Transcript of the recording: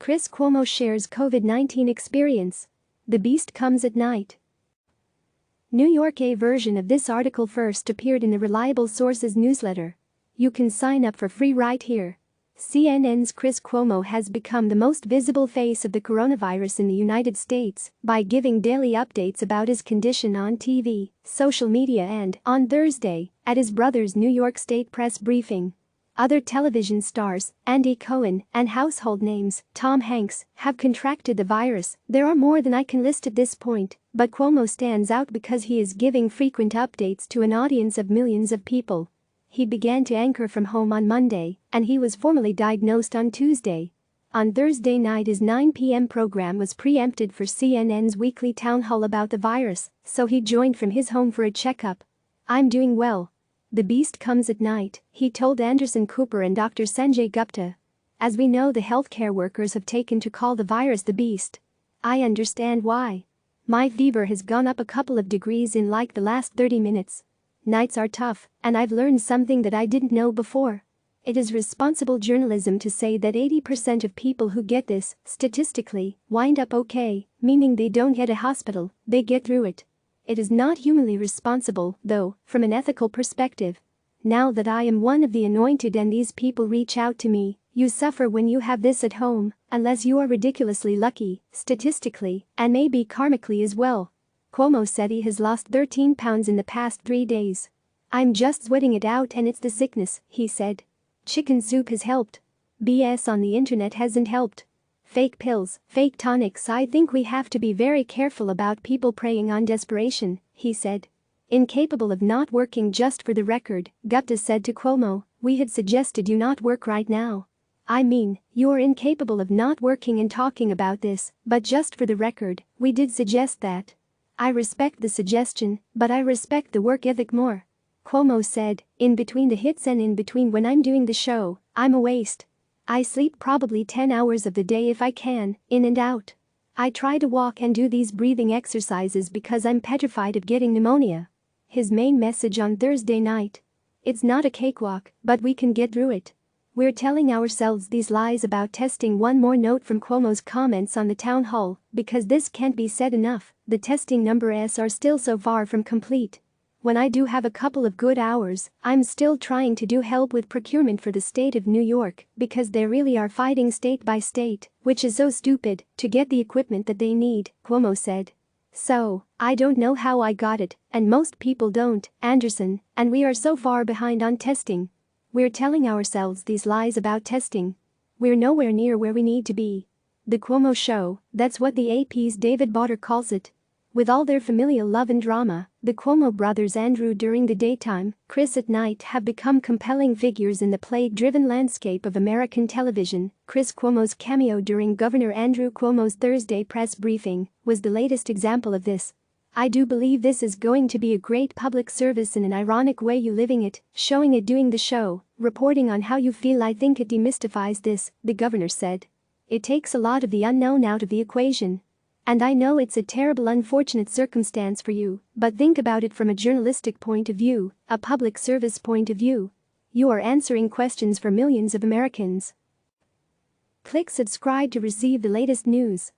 Chris Cuomo shares COVID-19 experience. The beast comes at night. New York. A version of this article first appeared in the Reliable Sources newsletter. You can sign up for free right here. CNN's Chris Cuomo has become the most visible face of the coronavirus in the United States by giving daily updates about his condition on TV, social media and, on Thursday, at his brother's New York State press briefing. Other television stars, Andy Cohen, and household names, Tom Hanks, have contracted the virus. There are more than I can list at this point, but Cuomo stands out because he is giving frequent updates to an audience of millions of people. He began to anchor from home on Monday, and he was formally diagnosed on Tuesday. On Thursday night his 9 p.m. program was preempted for CNN's weekly town hall about the virus, so he joined from his home for a checkup. "I'm doing well. The beast comes at night," he told Anderson Cooper and Dr. Sanjay Gupta. "As we know, the healthcare workers have taken to call the virus the beast. I understand why. My fever has gone up a couple of degrees in like the last 30 minutes. Nights are tough, and I've learned something that I didn't know before. It is responsible journalism to say that 80% of people who get this, statistically, wind up okay, meaning they don't hit a hospital, they get through it. It is not humanly responsible, though, from an ethical perspective. Now that I am one of the anointed and these people reach out to me, you suffer when you have this at home, unless you are ridiculously lucky, statistically, and maybe karmically as well." Cuomo said he has lost 13 pounds in the past 3 days. "I'm just sweating it out and it's the sickness," he said. "Chicken soup has helped. BS on the internet hasn't helped. Fake pills, fake tonics. I think we have to be very careful about people preying on desperation," he said. Incapable of not working. Just for the record, Gupta said to Cuomo, "We had suggested you not work right now. I mean, you're incapable of not working and talking about this, but just for the record, we did suggest that. I respect the suggestion, but I respect the work ethic more." Cuomo said, "In between the hits and in between when I'm doing the show, I'm a waste. I sleep probably 10 hours of the day if I can, in and out. I try to walk and do these breathing exercises because I'm petrified of getting pneumonia." His main message on Thursday night: "It's not a cakewalk, but we can get through it. We're telling ourselves these lies about testing." One more note from Cuomo's comments on the town hall, because this can't be said enough, the testing numbers are still so far from complete. "When I do have a couple of good hours, I'm still trying to do help with procurement for the state of New York because they really are fighting state by state, which is so stupid, to get the equipment that they need," Cuomo said. "So, I don't know how I got it, and most people don't, Anderson, and we are so far behind on testing. We're telling ourselves these lies about testing. We're nowhere near where we need to be. The Cuomo Show, that's what the AP's David Botter calls it." With all their familial love and drama, the Cuomo brothers Andrew during the daytime, Chris at night have become compelling figures in the plague-driven landscape of American television. Chris Cuomo's cameo during Governor Andrew Cuomo's Thursday press briefing was the latest example of this. "I do believe this is going to be a great public service in an ironic way. You living it, showing it, doing the show, reporting on how you feel. I think it demystifies this," the governor said. "It takes a lot of the unknown out of the equation. And I know it's a terrible, unfortunate circumstance for you, but think about it from a journalistic point of view, a public service point of view. You are answering questions for millions of Americans." Click subscribe to receive the latest news.